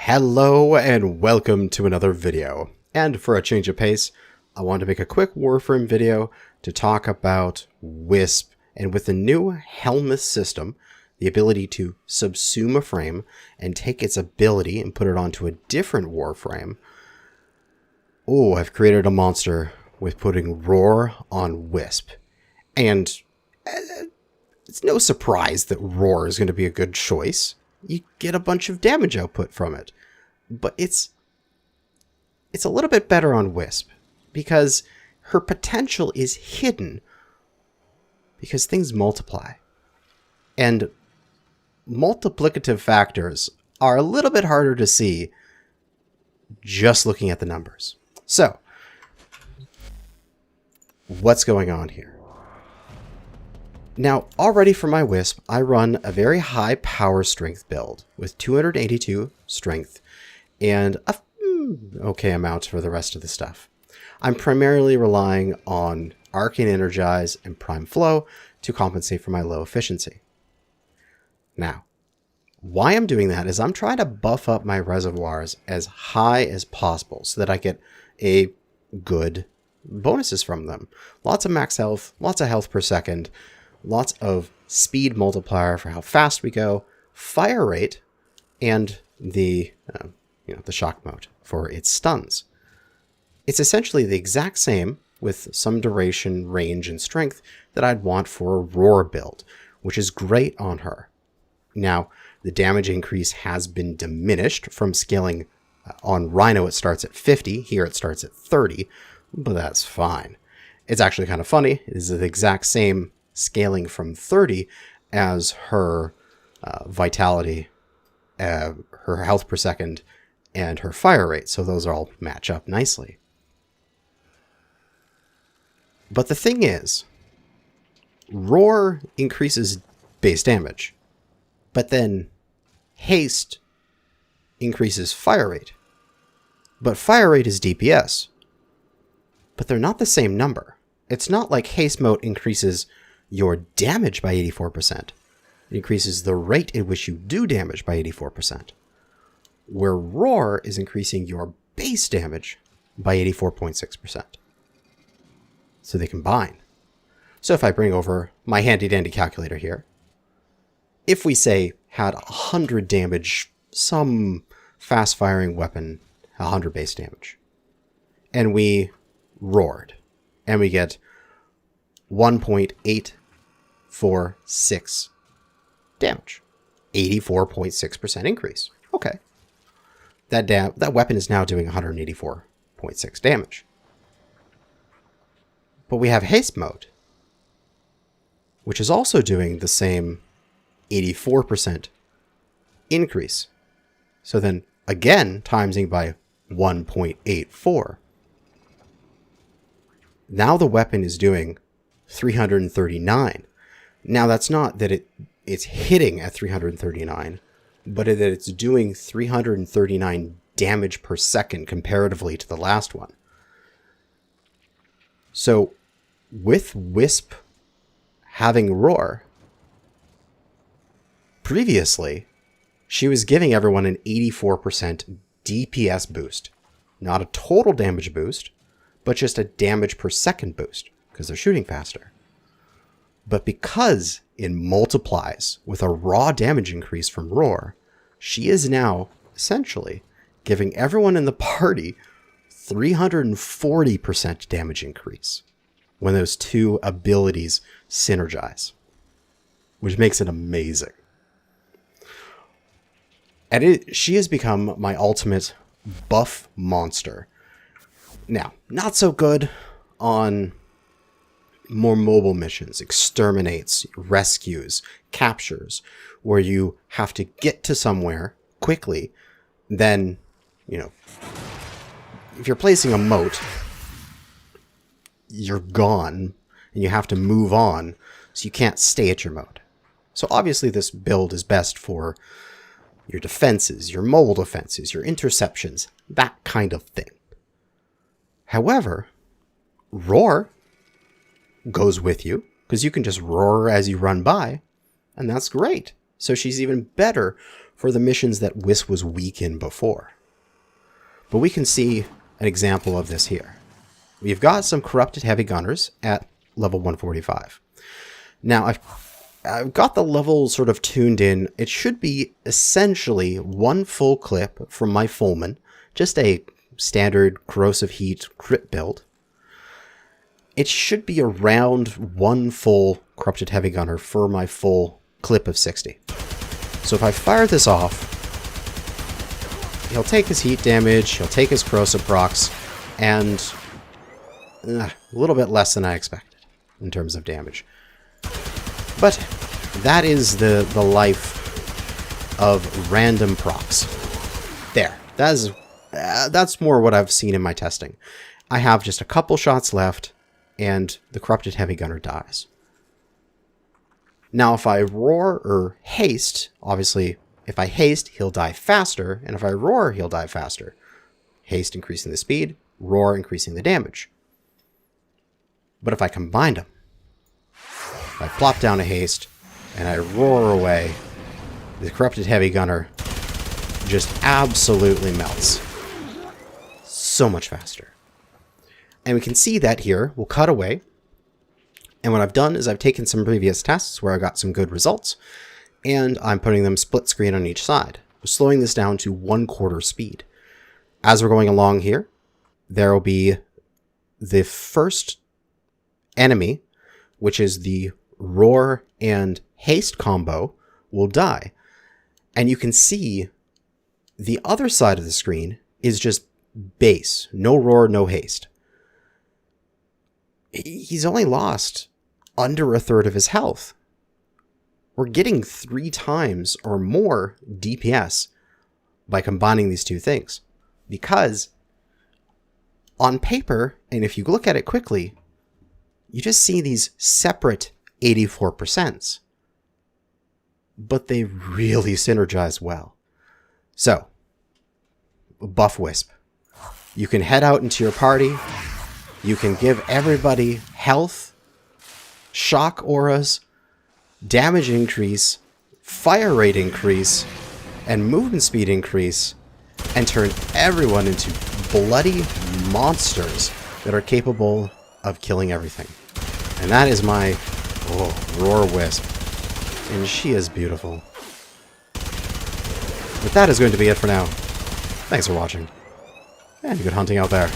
Hello and welcome to another video. And for a change of pace, I wanted to make a quick Warframe video to talk about Wisp, and with the new Helmet system, the ability to subsume a frame and take its ability and put it onto a different Warframe. Oh, I've created a monster with putting Roar on Wisp. And it's no surprise that Roar is going to be a good choice. You get a bunch of damage output from it. But it's a little bit better on Wisp because her potential is hidden because things multiply. And multiplicative factors are a little bit harder to see just looking at the numbers. So, what's going on here? Now, already for my Wisp, I run a very high power strength build with 282 strength and a okay amount for the rest of the stuff. I'm primarily relying on Arcane Energize and Prime Flow to compensate for my low efficiency. Now, why I'm doing that is I'm trying to buff up my reservoirs as high as possible so that I get a good bonuses from them. Lots of max health, lots of health per second, lots of speed multiplier for how fast we go, fire rate, and the shock mode for its stuns. It's essentially the exact same with some duration, range, and strength that I'd want for a Roar build, which is great on her. Now, the damage increase has been diminished from scaling. On Rhino it starts at 50, here it starts at 30, but that's fine. It's actually kind of funny. It is the exact same scaling from 30 as her vitality, her health per second, and her fire rate, so those all match up nicely. But the thing is, Roar increases base damage, but then Haste increases fire rate. But fire rate is DPS, but they're not the same number. It's not like Haste mode increases your damage by 84%. It increases the rate at which you do damage by 84%. Where Roar is increasing your base damage by 84.6%. So they combine. So if I bring over my handy dandy calculator here, if we say had 100 damage, some fast firing weapon, 100 base damage, and we roared, and we get 1.846 damage, 84.6% increase. Okay. That weapon is now doing 184.6 damage. But we have Haste mode, which is also doing the same 84% increase. So then, again, timesing by 1.84. Now the weapon is doing 339. Now that's not that it's hitting at 339, but that it's doing 339 damage per second comparatively to the last one. So with Wisp having Roar, previously she was giving everyone an 84% DPS boost. Not a total damage boost, but just a damage per second boost because they're shooting faster. But because it multiplies with a raw damage increase from Roar, she is now essentially giving everyone in the party 340% damage increase when those two abilities synergize, which makes it amazing. And she has become my ultimate buff monster. Now, not so good on more mobile missions, exterminates, rescues, captures, where you have to get to somewhere quickly. Then, if you're placing a moat, you're gone and you have to move on, so you can't stay at your moat. So obviously this build is best for your defenses, your mobile defenses, your interceptions, that kind of thing. However, Roar goes with you because you can just roar as you run by, and that's great. So she's even better for the missions that Wisp was weak in before. But we can see an example of this here. We've got some corrupted heavy gunners at level 145. Now, I've got the level sort of tuned in. It should be essentially one full clip from my Fullman, just a standard corrosive heat crit build. It should be around one full corrupted heavy gunner for my full clip of 60. So if I fire this off, he'll take his heat damage, he'll take his corrosive procs, and a little bit less than I expected in terms of damage. But that is the life of random procs. There. That's more what I've seen in my testing. I have just a couple shots left, and the corrupted heavy gunner dies. Now, if I roar or haste, obviously, if I haste, he'll die faster, and if I roar, he'll die faster. Haste increasing the speed, roar increasing the damage. But if I combine them, if I plop down a haste, and I roar away, the corrupted heavy gunner just absolutely melts. So much faster. And we can see that here. We'll cut away. And what I've done is I've taken some previous tests where I got some good results, and I'm putting them split screen on each side. We're slowing this down to 1/4 speed. As we're going along here, there will be the first enemy, which is the roar and haste combo, will die. And you can see the other side of the screen is just base. No roar, no haste. He's only lost under 1/3 of his health. We're getting 3 times or more DPS by combining these two things. Because on paper, and if you look at it quickly, you just see these separate 84%. But they really synergize well. So, buff Wisp. You can head out into your party. You can give everybody health, shock auras, damage increase, fire rate increase, and movement speed increase, and turn everyone into bloody monsters that are capable of killing everything. And that is my Roar Wisp. And she is beautiful. But that is going to be it for now. Thanks for watching. And good hunting out there.